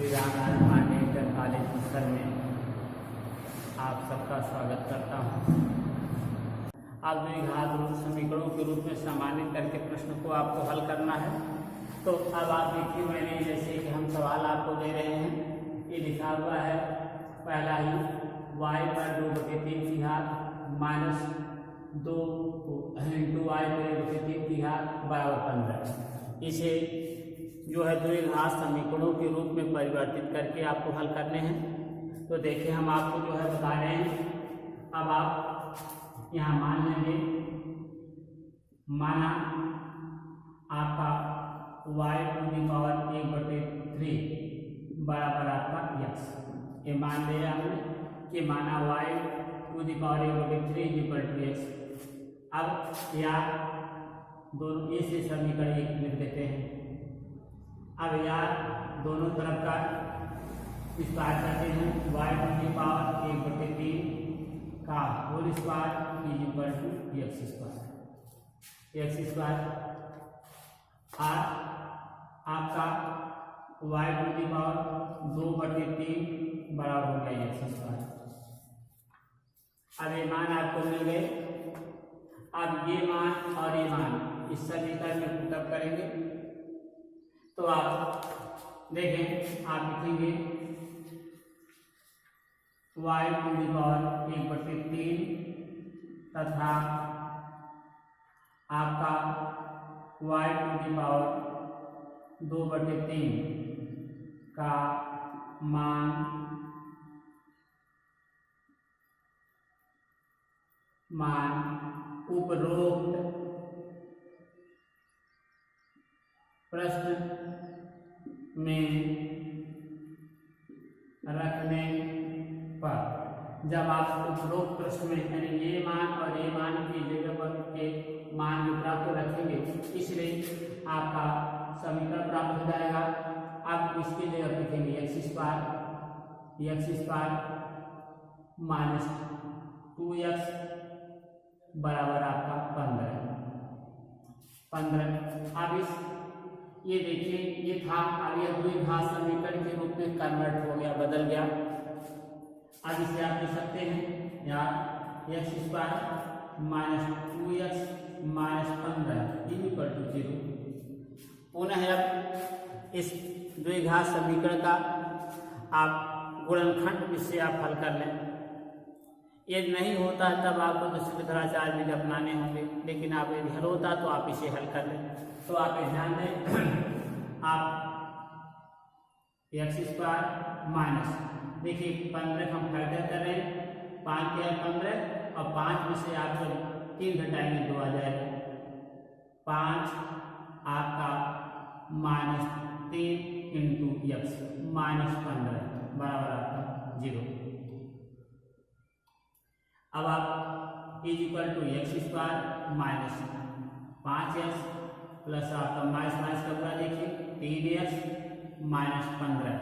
Shri Ramnath Pandey inter college Muktsar में आप सबका स्वागत करता हूँ। आप द्विघात रूप समीकरणों के रूप में सामान्य करके प्रश्न को आपको हल करना है। तो अब आप देखिए, मैंने जैसे कि हम सवाल आपको दे रहे हैं, ये लिखा हुआ है पहला ही y पर 2/3 की घात माइनस 2 इंटू y पर 1/3 की घात बराबर 15। इसे जो है द्विघात समीकरणों के रूप में परिवर्तित करके आपको हल करने हैं। तो देखिए, हम आपको जो है बता रहे हैं। अब आप यहाँ मान लेंगे, माना आपका y टू दी पावर 1/3 बराबर आपका x। ये मान लिया हमने कि माना y to the power 1/3 equal to x। अब या दोनों इसे समीकरण एक लिख देते हैं। अब यार दोनों तरफ का स्क्वायर करते हैं। y टू दी पावर 1/3 का whole square is equal to x square. और आपका y टू दी पावर 2/3 बराबर हो गया x स्क्वायर। अब ये मान आपको मिल गए। अब ये मान और ये मान इस समीकरण में पुटअप करेंगे तो आप देखें, आप लिखेंगे y टू दी पावर 1/3 तथा आपका y टू दी पावर 2/3 का मान उपरोक्त प्रश्न में रखने पर, जब आप उपरोक्त प्रश्न में यानी ये मान और ये मान की जगह पर के मान जो प्राप्त रखेंगे, इसलिए आपका समीकरण प्राप्त हो जाएगा। अब इसकी जगह लिखेंगे x स्क्वायर माइनस 2x बराबर आपका 15। अब इस ये देखिए, ये था, अब यह द्विघात समीकरण के रूप में कन्वर्ट हो गया, बदल गया। अब इसे आप लिख सकते हैं या x square minus 2x minus 15 equal to 0। पुनः अब इस द्विघात समीकरण का आप गुणनखंड इससे आप हल कर लें। ये नहीं होता है तब आपको दूसरी तरह चार्ज विधि अपनाने होंगे, लेकिन आप यदि हल होता तो आप इसे हल कर लें। तो आप ध्यान दें, आप x स्क्वायर माइनस, देखिए 15 हम फैक्टर कर रहे हैं, 5 के 15 और 5 में से आप जब 3 घटाएंगे 2 आ जाएगा। 5 आपका माइनस 3 इंटू x माइनस 15 बराबर आपका 0। अब आप is equal to x square minus 5x plus आपका माइनस माइनस का पूरा देखिए 3x माइनस 15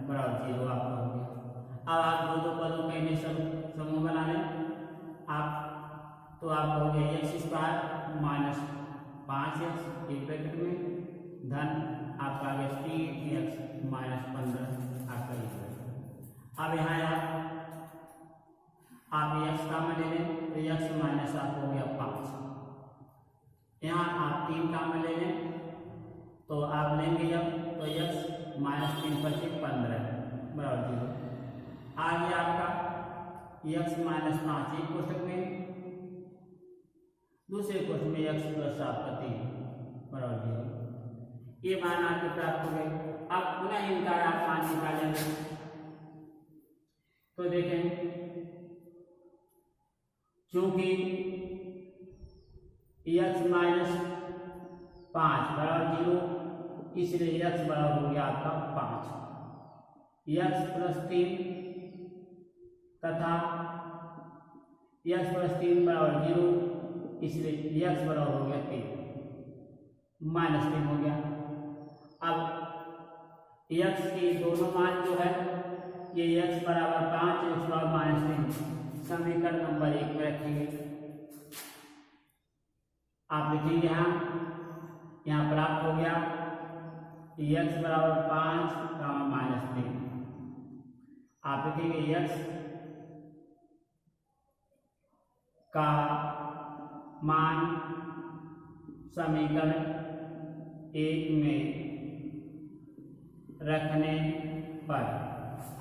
बराबर 0 आपका हो गया। अब आप दो पदों का इन्हें समूह बना लें आप, तो आप हो गया x स्क्वायर माइनस 5x एक ब्रैकेट में धन आपका आ गया 3x माइनस 15 आपका इक्वल। अब यहाँ आप x कॉमन ले लें तो x माइनस आप हो गया 5। यहाँ आप 3 कॉमन ले लें तो आप लेंगे जब तो x माइनस 3 पर 15 बराबर 0। आगे आपका x माइनस 5 एक कोष्ठक में, दूसरे कोष्ठक में x प्लस आपका 3 बराबर 0। ये मान आपके प्राप्त हो गए। अब पुनः इनका आप मान निकालेंगे तो देखें, क्योंकि x माइनस 5 बराबर 0, इसलिए x बराबर हो गया आपका 5। x प्लस 3 तथा x प्लस 3 बराबर 0, इसलिए x बराबर हो गया 3 माइनस 3 हो गया। अब x के दोनों मान जो है ये x बराबर 5 x बराबर माइनस 3 समीकरण नंबर 1 में रखेंगे। आप लिखेंगे यहाँ प्राप्त हो गया x बराबर 5 -3। आप लिखेंगे x का मान समीकरण 1 में रखने पर,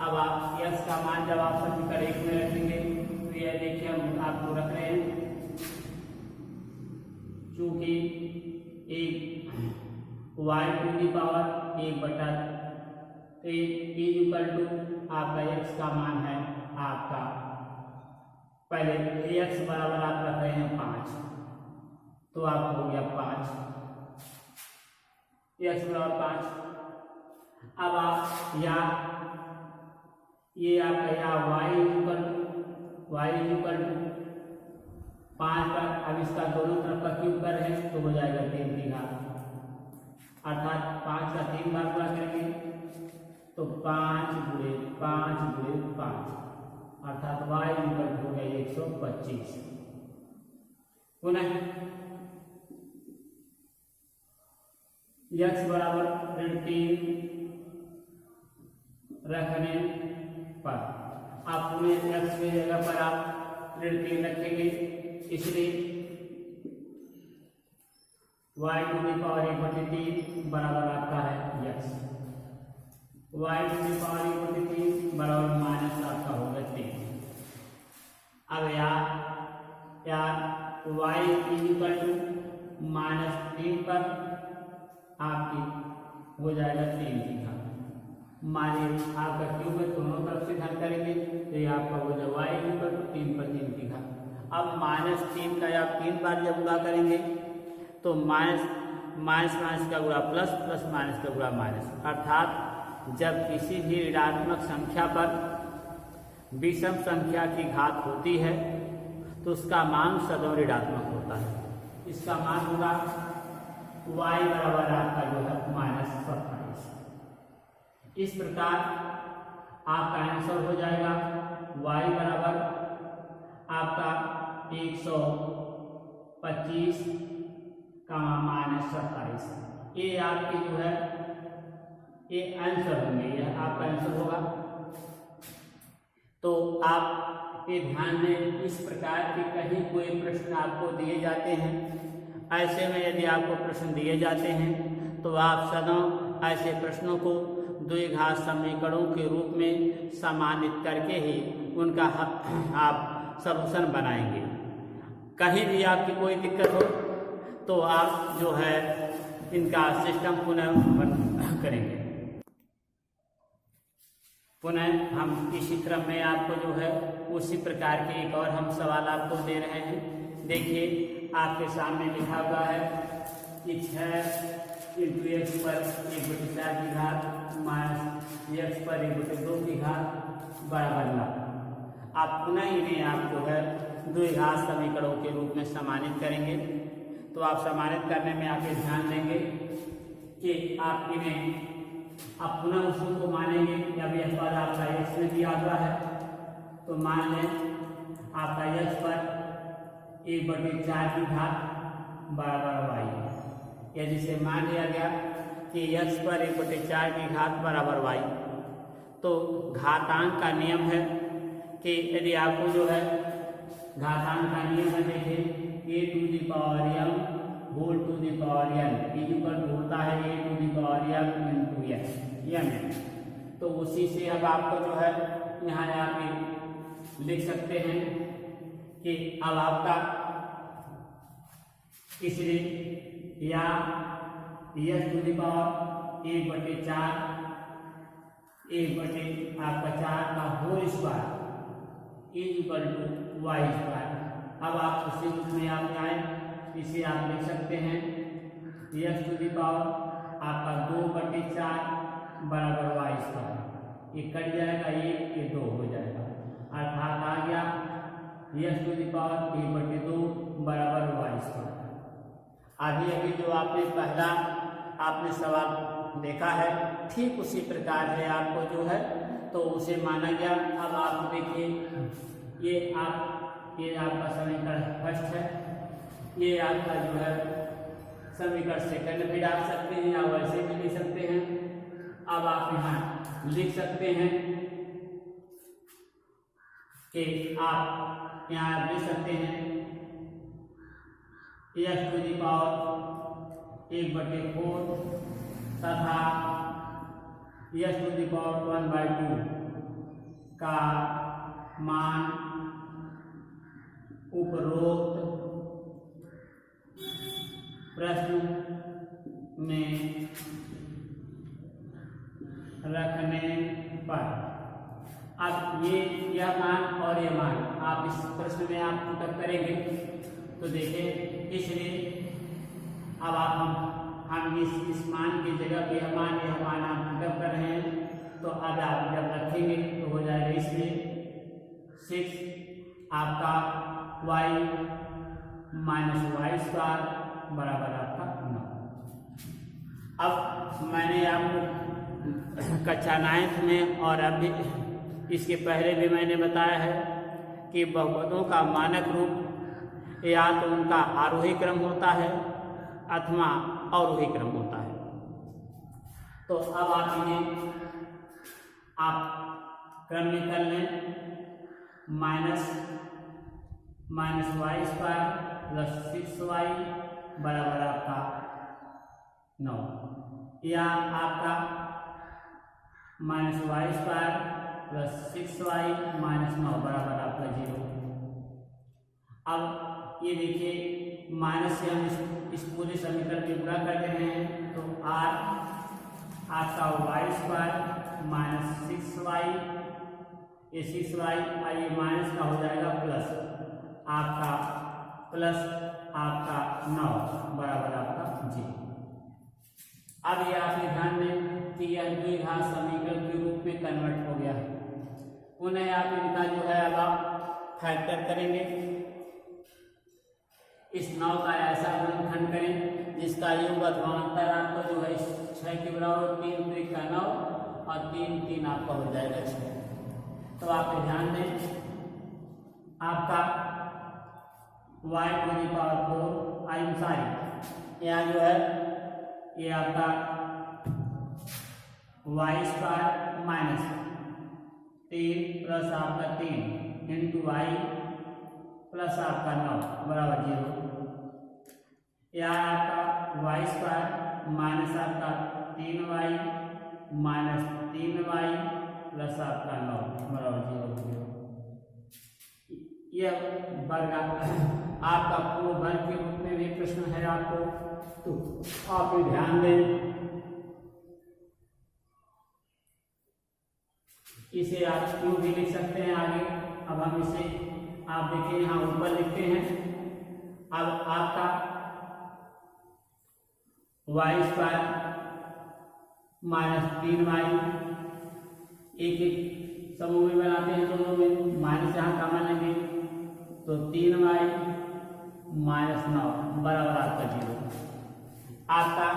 अब आप x का मान जब आप समीकरण 1 में रखेंगे तो यह देखिए हम आपको रख रहे हैं, चूंकि एक y टू दी पावर 1/, तो इक्वल टू आपका x का मान है आपका, पहले x बराबर आप रख रहे हैं 5, तो आपको हो गया 5, x बराबर 5। अब आप या ये आपका या y इक्वल टू 5 पर, अब इसका दोनों तरफ का क्यूब कर रहे हैं तो हो जाएगा 3 की घात, अर्थात 5 का 3 बार गुणा करेंगे तो 5 गुणे 5 अर्थात y इक्वल हो गया 125। पुनः x बराबर 3 रखने पर, आप पुनः x की जगह पर आप 3 रखेंगे, इसलिए y टू दी पावर 1/3 बराबर आपका है x, y to the power 1/3 बराबर माइनस आपका होगा 3। अब यार y इक्वल टू -3 पर आपकी हो जाएगा 3 की घात, मानिए आपका क्यूब है दोनों तरफ से घन करेंगे तो ये आपका हो जाएगा y इक्वल टू 3 पर 3 की घात। अब -3 का आप 3 बार जब गुणा करेंगे तो माइनस का गुणा प्लस, प्लस माइनस का गुणा माइनस, अर्थात जब किसी भी ऋणात्मक संख्या पर विषम संख्या की घात होती है तो उसका मान सदैव ऋणात्मक होता है। इसका मान होगा y बराबर आपका जो है -27। इस प्रकार आपका आंसर हो जाएगा y बराबर आपका 125 -27। ये आपकी जो है ये आंसर होंगे, यह आपका आंसर होगा। तो आप ये ध्यान दें, इस प्रकार के कहीं कोई प्रश्न आपको दिए जाते हैं, ऐसे में यदि आपको प्रश्न दिए जाते हैं तो आप सदैव ऐसे प्रश्नों को द्विघात समीकरणों के रूप में सम्मानित करके ही उनका आप सॉल्यूशन बनाएंगे। कहीं भी आपकी कोई दिक्कत हो तो आप जो है इनका सिस्टम पुनः करेंगे। पुनः हम इसी क्रम में आपको जो है उसी प्रकार के एक और हम सवाल आपको दे रहे हैं। देखिए आपके सामने लिखा हुआ है कि 6 इंटू x पर 1/4 की घात माइनस x पर 1/2 की घात बराबर लाभ। आप पुनः इन्हें आप जो है द्विघात समीकरणों के रूप में सम्मानित करेंगे। तो आप सम्मानित करने में आप ये ध्यान देंगे कि आप इन्हें आप पुनः उसी को मानेंगे। जब यह पद आपका x में दिया हुआ है तो मान लें आपका x पर 1/4 की घात बराबर y। यदि से मान लिया गया कि x पर 1/4 की घात बराबर y, तो घातांक का नियम है कि यदि आपको जो है घातांक का नियम है, देखिए a to the power m whole to the power n equal होता है a to the power m into n। तो उसी से अब आपको जो है यहाँ आप लिख सकते हैं कि अब आपका इसलिए या s टू दी पावर 1/4 आपका 4 का whole square equal to y square. अब आप उसी में आप आए, इसे आप लिख सकते हैं s टू दी पावर आपका 2/4 बराबर y स्क्वायर। ये कट जाएगा, ये 2 हो जाएगा, अर्थात आ गया s टू दी पावर 1/2 बराबर y स्क्वायर। अभी जो आपने पहला आपने सवाल देखा है ठीक उसी प्रकार है आपको जो है तो उसे माना गया। अब आप देखिए ये आपका समीकरण फर्स्ट है, ये आपका जो है समीकरण सेकंड भी डाल सकते हैं या वैसे भी लिख सकते हैं। अब आप यहाँ लिख सकते हैं कि आप यहाँ लिख सकते हैं x टू दी पावर 1/4 तथा x टू दी पावर 1/2 का मान उपरोक्त प्रश्न में रखने पर। अब यह मान और यह मान आप इस प्रश्न में आप पुटअप करेंगे तो देखिए, इसलिए अब आप हम इस मान की जगह पे यह मान आप पुटअप कर रहे हैं, तो अब आप जब रखेंगे तो हो जाएगा इसमें 6 आपका y माइनस वाई स्क्वायर बराबर आपका 9। अब मैंने आपको कक्षा 9 में और अभी इसके पहले भी मैंने बताया है कि बहुपदों का मानक रूप या तो उनका आरोही क्रम होता है अथवा अवरोही क्रम होता है। तो अब आप इन्हें आप क्रम में कर लें, minus y square plus 6y बराबर आपका 9, या आपका minus y square plus 6y minus 9 बराबर आपका 0। अब ये देखिए, माइनस से हम इस पूरे समीकरण में गुणा कर रहे हैं, तो r आपका वाई स्क्वायर माइनस 6y, ये 6y ये माइनस का हो जाएगा प्लस आपका 9 बराबर आपका 0। अब ये आपके ध्यान में कि यह द्विघात समीकरण के रूप में कन्वर्ट हो गया। उन्हें आप इनका जो है अब आप फैक्टर करेंगे, इस 9 का ऐसा गुणनखंड करें जिसका योग अथवा अंतर आपको जो है 6 के बराबर, 3 3 का 9 और 3 3 आपका हो जाएगा 6। तो आप ध्यान दें, आपका y टू दी पावर 4 यहाँ जो है ये आपका वाई स्क्वायर माइनस 3 प्लस आपका 3 इंटू वाई प्लस आपका 9 बराबर 0। या आपका वाई स्क्वायर माइनस आपका 3y माइनस 3y प्लस आपका 9 बराबर 0। यह वर्ग आपका पूर्ण वर्ग के रूप में भी प्रश्न है आपको, तो आप ध्यान दें। इसे आप क्यों भी लिख सकते हैं आगे। अब हम इसे आप देखिए यहाँ ऊपर लिखते हैं। अब आपका वाई स्क्वायर माइनस 3y एक समूह में बनाते हैं, दोनों में माइनस यहाँ कॉमन लेंगे तो 3y माइनस 9 बराबर आपका 0। आपका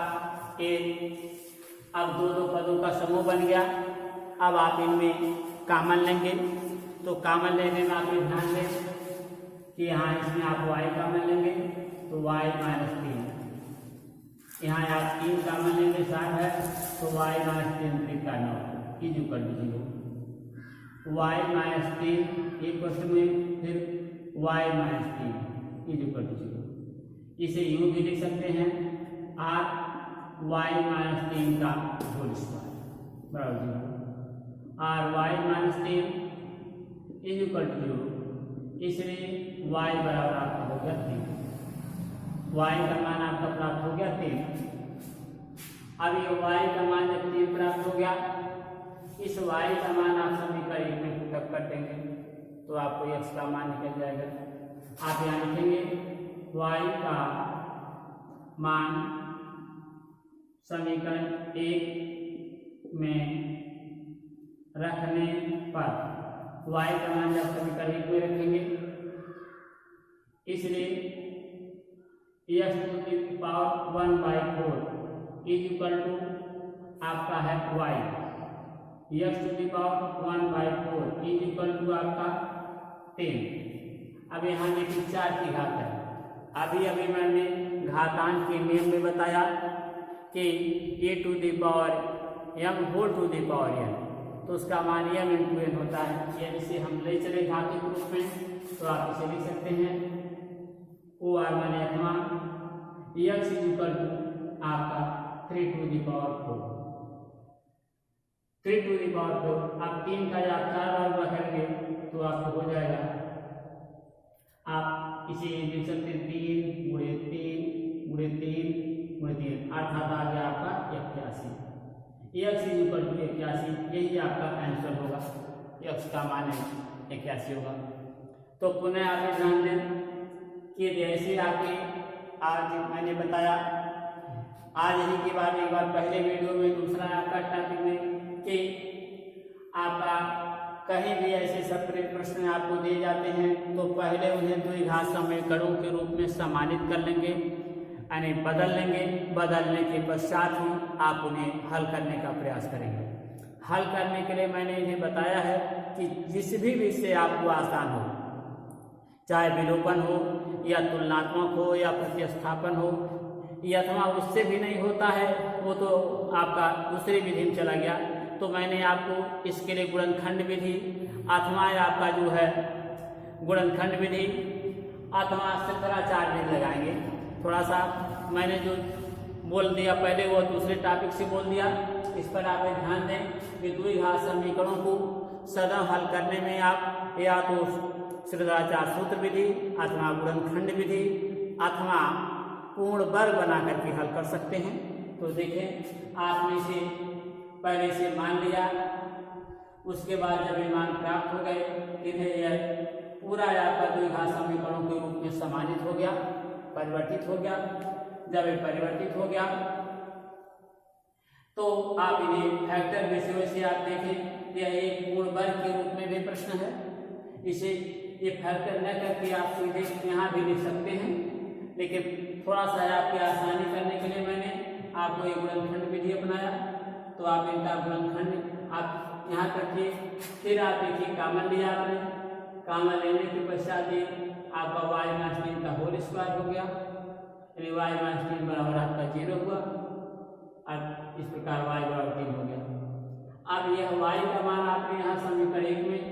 अब दो पदों का समूह बन गया। अब आप इनमें कॉमन लेंगे, तो कॉमन लेने में आप ध्यान दें कि यहाँ इसमें आप y कॉमन लेंगे तो y माइनस 3, यहाँ आप 3 कॉमन लेंगे साथ है तो y माइनस 3 का 9 इक्वल टू 0। y माइनस 3 एक क्वेश्चन में, फिर y माइनस 3 इक्वल टू 0। इसे यूं भी लिख सकते हैं r y माइनस 3 का होल स्क्वायर बराबर 0। r y minus 3 equal to 0, इसलिए y बराबर आपका हो गया 3। y का मान आपका प्राप्त हो गया 3। अब ये y का मान जब 3 प्राप्त हो गया, इस y का मान आप समीकरण में पुटअप कर देंगे तो आपको x का मान निकल जाएगा। आप यहाँ लिखेंगे y का मान समीकरण 1 में रखने पर, y का मान जब समीकरण 1 में रखेंगे, इसलिए x to the power 1/4 equal to आपका है y, x to the power 1/4 equal to आपका 10। अब यहाँ देखिए 4 की घात है, अभी अभी मैंने घातांक के नियम में बताया कि a to the power m whole to the power n, तो उसका मान m इंटू n होता है। या इसे हम ले चले घातीय रूप में तो आप इसे लिख सकते हैं ओ आर माने अथवा x इक्वल टू आपका 3 to the power 4, 3 to the power 4। आप 3 का या 4 बार करेंगे तो आपको हो जाएगा, आप इसे लिख सकते हैं 3 गुणे 3 गुणे 3 गुणे 3, अर्थात आ गया आपका 81। x इक्वल टू 81, यही आपका आंसर होगा, x का मान 81 होगा। तो पुनः आप ध्यान दें कि जैसे आपके आज मैंने बताया, आज ही के बाद एक बार पहले वीडियो में दूसरा आपका टॉपिक में कि आपका कहीं भी ऐसे सेपरेट प्रश्न आपको दिए जाते हैं तो पहले उन्हें द्विघात समीकरणों के रूप में सम्मानित कर लेंगे, यानी बदल लेंगे। बदलने के पश्चात ही आप उन्हें हल करने का प्रयास करेंगे। हल करने के लिए मैंने इन्हें बताया है कि जिस भी विषय आपको आसान हो, चाहे विलोपन हो या तुलनात्मक हो या प्रतिस्थापन हो, या अथवा उससे भी नहीं होता है वो तो आपका दूसरी विधि में चला गया, तो मैंने आपको इसके लिए गुणनखंड विधि अथवा आपका जो है गुणनखंड विधि अथवा श्रृंखलाचार विधि लगाएंगे। थोड़ा सा मैंने जो बोल दिया पहले वो दूसरे टॉपिक से बोल दिया, इस पर आप ध्यान दें कि द्विघात समीकरणों को सदा हल करने में आप या तो श्रृंखलाचार सूत्र विधि अथवा गुणनखंड विधि अथवा पूर्ण वर्ग बना करके हल कर सकते हैं। तो देखें, आपने इसे पहले से मान लिया, उसके बाद जब ये मान प्राप्त हो गए, इन्हें यह पूरा आपका द्विघात समीकरणों के रूप में सम्मानित हो गया, परिवर्तित हो गया। जब ये परिवर्तित हो गया तो आप इन्हें फैक्टर विषयों से आप देखें, यह एक पूर्ण वर्ग के रूप में भी प्रश्न है, इसे ये फैक्टर न करके आप सीधे यहाँ भी लिख सकते हैं, लेकिन थोड़ा सा आपकी आसानी करने के लिए मैंने आपको एक गुणनखंड विधि अपनाया। तो आप इनका गुणनखंड आप यहाँ रखिए, फिर आप देखिए कामन लिया आपने, कामन लेने के पश्चात ये आपका y माइनस 3 का होल स्क्वायर हो गया, यानी y माइनस 3 बराबर आपका 0 हुआ, और इस प्रकार y बराबर 3 हो गया। अब यह y का मान आपने यहाँ समीकरण 1 में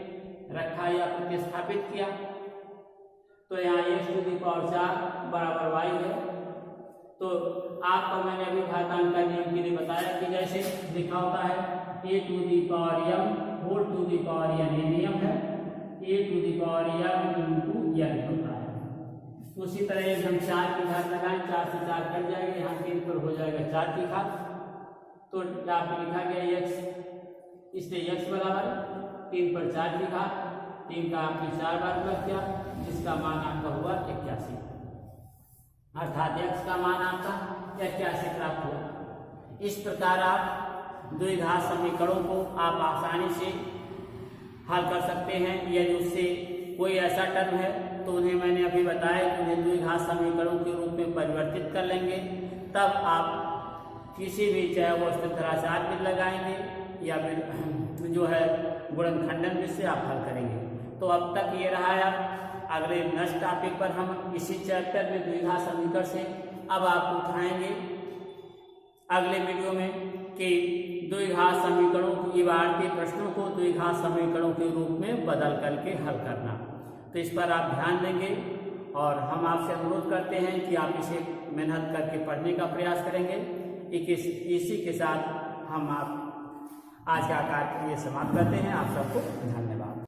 रखा या प्रतिस्थापित किया, तो यहाँ x टू दी पावर 4 बराबर y है। तो आपको मैंने अभी घातांक का नियम के लिए बताया कि जैसे लिखा होता है a to the power m whole to the power n, ये नियम है, a to the power m into n होता है। उसी तरह एक हम 4 की घात लगाएं, 4 से 4 कट जाएगा, यहाँ 3 पर हो जाएगा 4 की घात, तो यहाँ पे लिखा गया x, इसलिए x बराबर 3 पर 4 की घात, 3 का आपने 4 बार लग गया, जिसका मान आपका हुआ 81, अर्थात x का मान आपका 81 प्राप्त हुआ। इस प्रकार आप द्विघात समीकरणों को आप आसानी से हल कर सकते हैं। यदि उससे कोई ऐसा टर्म है तो उन्हें मैंने अभी बताया कि उन्हें द्विघात समीकरणों के रूप में परिवर्तित कर लेंगे, तब आप किसी भी चाहे वो श्रृंखलाचार विधि लगाएंगे या फिर जो है गुणनखंडन विधि से आप हल करेंगे। तो अब तक ये रहा है। अगले नेक्स्ट टॉपिक पर हम इसी चैप्टर में द्विघात समीकरण से अब आप उठाएंगे अगले वीडियो में कि द्विघात समीकरणों की इबारती प्रश्नों को द्विघात समीकरणों के रूप में बदल करके हल करना। तो इस पर आप ध्यान देंगे और हम आपसे अनुरोध करते हैं कि आप इसे मेहनत करके पढ़ने का प्रयास करेंगे। इसी के साथ हम आप आज का कार्य समाप्त करते हैं। आप सबको धन्यवाद।